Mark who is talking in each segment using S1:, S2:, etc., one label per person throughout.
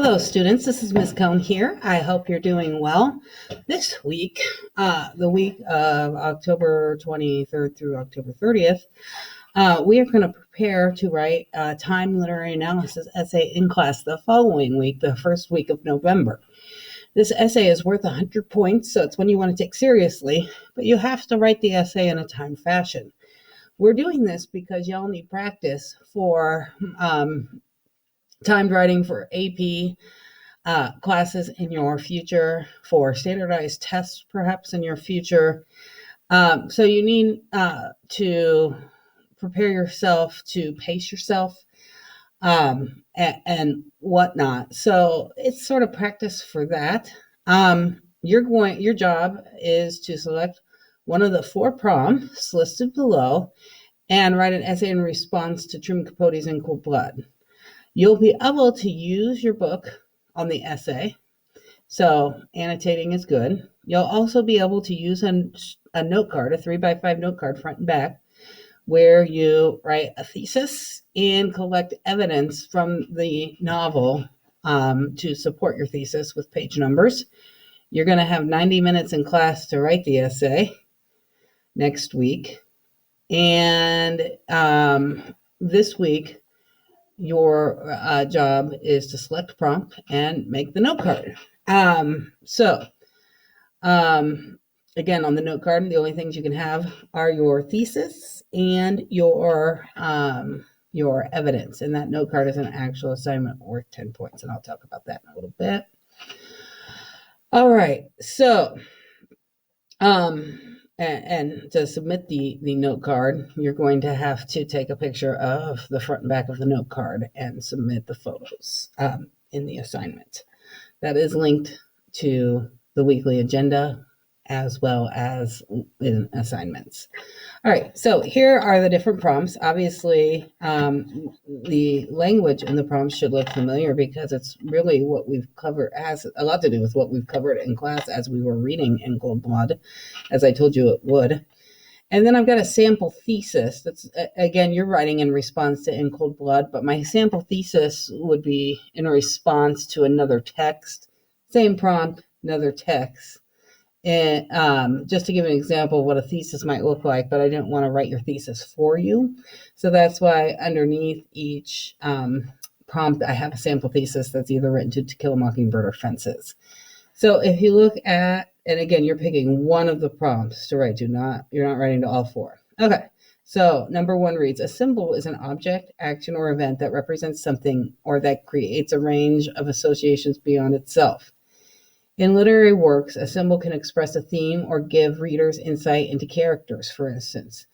S1: Hello, students. This is Ms. Cohn here. I hope you're doing well. This week, the week of October 23rd through October 30th, we are going to prepare to write a time literary analysis essay in class the following week, the first week of November. This essay is worth 100 points, so it's one you want to take seriously, but you have to write the essay in a timed fashion. We're doing this because y'all need practice for timed writing for AP classes in your future, for standardized tests perhaps in your future. So you need to prepare yourself to pace yourself and whatnot. So it's sort of practice for that. Your job is to select one of the 4 prompts listed below and write an essay in response to Truman Capote's In Cold Blood. You'll be able to use your book on the essay, so annotating is good. You'll also be able to use a note card, a 3x5 note card, front and back, where you write a thesis and collect evidence from the novel to support your thesis with page numbers. You're going to have 90 minutes in class to write the essay next week. And this week, your job is to select a prompt and make the note card. Again, on the note card, the only things you can have are your thesis and your evidence. And that note card is an actual assignment worth 10 points. And I'll talk about that in a little bit. All right. So, and to submit the note card, you're going to have to take a picture of the front and back of the note card and submit the photos in the assignment. That is linked to the weekly agenda as well as in assignments. All right, so here are the different prompts. Obviously, the language in the prompts should look familiar because it's really what we've covered, has a lot to do with what we've covered in class as we were reading In Cold Blood, as I told you it would. And then I've got a sample thesis. That's, again, you're writing in response to In Cold Blood, but my sample thesis would be in response to another text. Same prompt, another text. And just to give an example of what a thesis might look like, but I didn't want to write your thesis for you. So that's why underneath each prompt, I have a sample thesis that's either written To Kill a Mockingbird or Fences. So if you look at, and again, you're picking one of the prompts to write to, you're not writing to all 4. Okay, so number 1 reads, a symbol is an object, action, or event that represents something or that creates a range of associations beyond itself. In literary works, a symbol can express a theme or give readers insight into characters, for instance.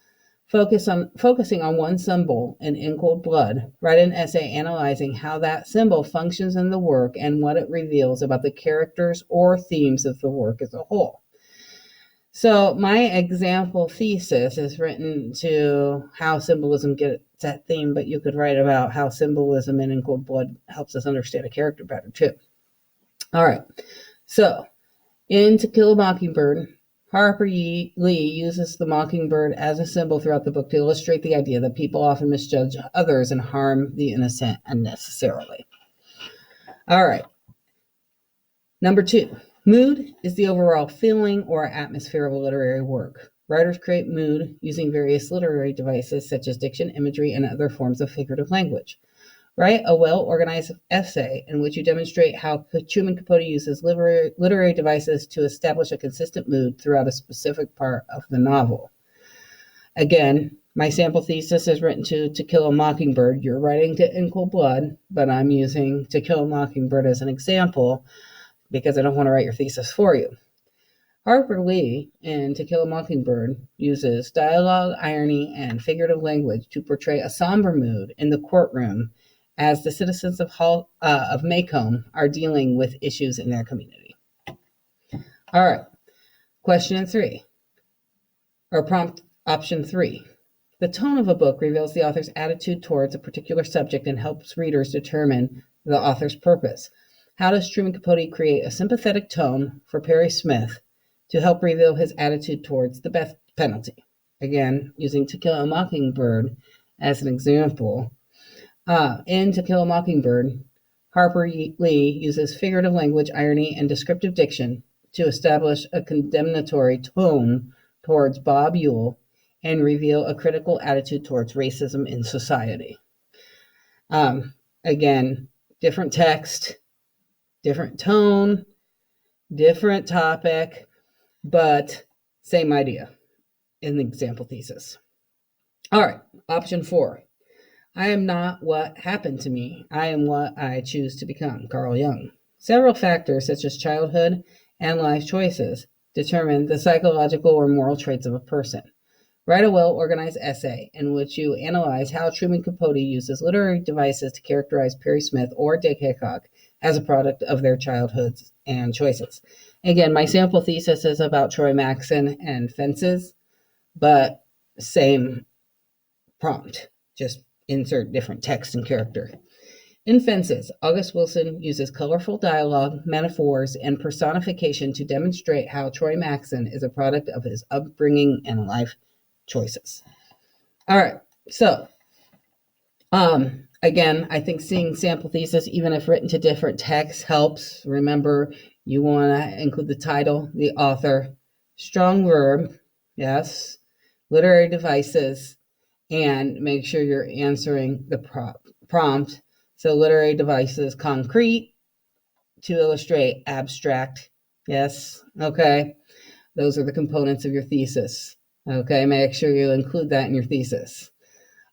S1: Focusing on one symbol in Cold Blood, write an essay analyzing how that symbol functions in the work and what it reveals about the characters or themes of the work as a whole. So my example thesis is written to how symbolism gets that theme, but you could write about how symbolism in Cold Blood helps us understand a character better too. All right. So, in To Kill a Mockingbird, Harper Lee uses the mockingbird as a symbol throughout the book to illustrate the idea that people often misjudge others and harm the innocent unnecessarily. All right. Number 2, mood is the overall feeling or atmosphere of a literary work. Writers create mood using various literary devices such as diction, imagery, and other forms of figurative language. Write a well-organized essay in which you demonstrate how Truman Capote uses literary devices to establish a consistent mood throughout a specific part of the novel. Again, my sample thesis is written to Kill a Mockingbird. You're writing to In Cold Blood, but I'm using To Kill a Mockingbird as an example because I don't want to write your thesis for you. Harper Lee in To Kill a Mockingbird uses dialogue, irony, and figurative language to portray a somber mood in the courtroom as the citizens of Macomb are dealing with issues in their community. All right, question 3, or prompt option 3. The tone of a book reveals the author's attitude towards a particular subject and helps readers determine the author's purpose. How does Truman Capote create a sympathetic tone for Perry Smith to help reveal his attitude towards the death penalty? Again, using To Kill a Mockingbird as an example. In To Kill a Mockingbird, Harper Lee uses figurative language, irony, and descriptive diction to establish a condemnatory tone towards Bob Ewell and reveal a critical attitude towards racism in society. Again, different text, different tone, different topic, but same idea in the example thesis. All right, option 4. I am not what happened to me. I am what I choose to become. Carl Jung. Several factors, such as childhood and life choices, determine the psychological or moral traits of a person. Write a well-organized essay in which you analyze how Truman Capote uses literary devices to characterize Perry Smith or Dick Hickok as a product of their childhoods and choices. Again, my sample thesis is about Troy Maxson and fences, but same prompt, just insert different text and character. In Fences, August Wilson uses colorful dialogue, metaphors, and personification to demonstrate how Troy Maxson is a product of his upbringing and life choices. All right, so again, I think seeing sample thesis, even if written to different texts, helps. Remember, you want to include the title, the author, strong verb, yes, literary devices, and make sure you're answering the prompt. So literary devices, concrete, to illustrate, abstract, yes, okay. Those are the components of your thesis. Okay, make sure you include that in your thesis.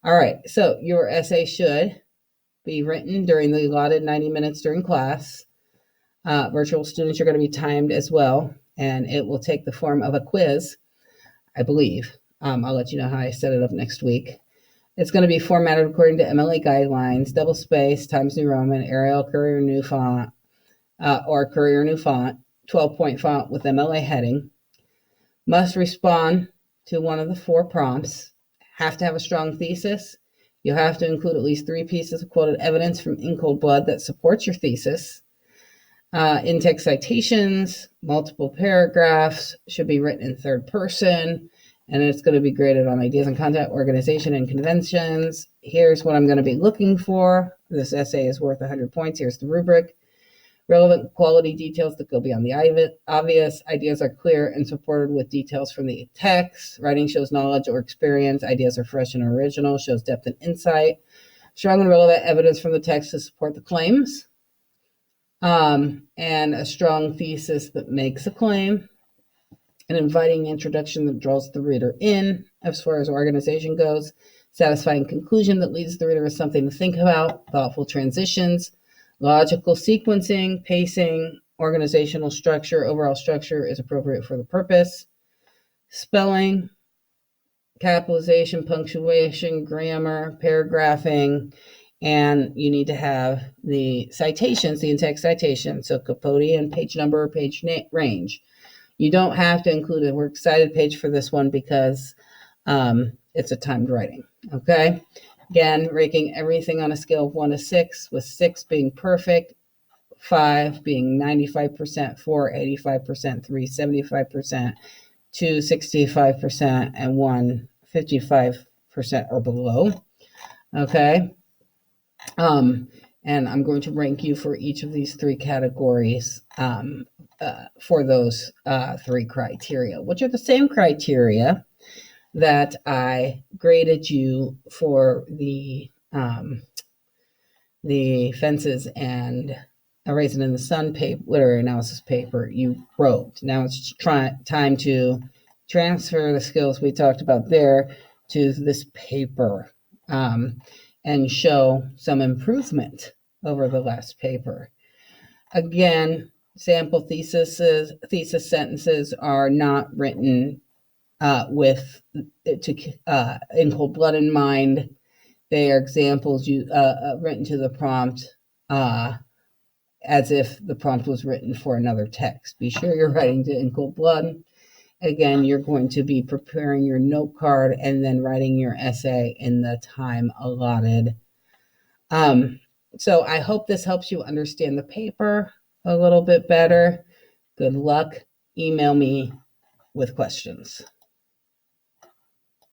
S1: All right, so your essay should be written during the allotted 90 minutes during class. Virtual students are going to be timed as well, and it will take the form of a quiz, I believe. I'll let you know how I set it up next week. It's going to be formatted according to MLA guidelines, double space, Times New Roman, Arial, Courier New Font, or Courier New Font, 12-point font with MLA heading. Must respond to one of the 4 prompts. Have to have a strong thesis. You have to include at least 3 pieces of quoted evidence from In Cold Blood that supports your thesis. In-text citations, multiple paragraphs, should be written in third person, and it's going to be graded on ideas and content, organization, and conventions. Here's what I'm going to be looking for. This essay is worth 100 points. Here's the rubric. Relevant quality details that go beyond the obvious. Ideas are clear and supported with details from the text. Writing shows knowledge or experience. Ideas are fresh and original, shows depth and insight. Strong and relevant evidence from the text to support the claims. And a strong thesis that makes a claim. An inviting introduction that draws the reader in as far as organization goes. Satisfying conclusion that leads the reader with something to think about. Thoughtful transitions. Logical sequencing, pacing, organizational structure, overall structure is appropriate for the purpose. Spelling, capitalization, punctuation, grammar, paragraphing, and you need to have the citations, the in-text citations, so Capote and page number or page range. You don't have to include a works cited page for this one because it's a timed writing, okay? Again, ranking everything on a scale of 1 to 6, with 6 being perfect, 5 being 95%, 4 85%, 3 75%, 2 65%, and 1 55% or below. Okay. And I'm going to rank you for each of these 3 categories for those 3 criteria, which are the same criteria that I graded you for the Fences and A Raisin in the Sun literary analysis paper you wrote. Now it's time to transfer the skills we talked about there to this paper and show some improvement over the last paper. Again, sample thesis sentences are not written with In Cold Blood in mind. They are examples written to the prompt as if the prompt was written for another text. Be sure you're writing to In Cold Blood. Again, you're going to be preparing your note card and then writing your essay in the time allotted. So I hope this helps you understand the paper a little bit better. Good luck. Email me with questions.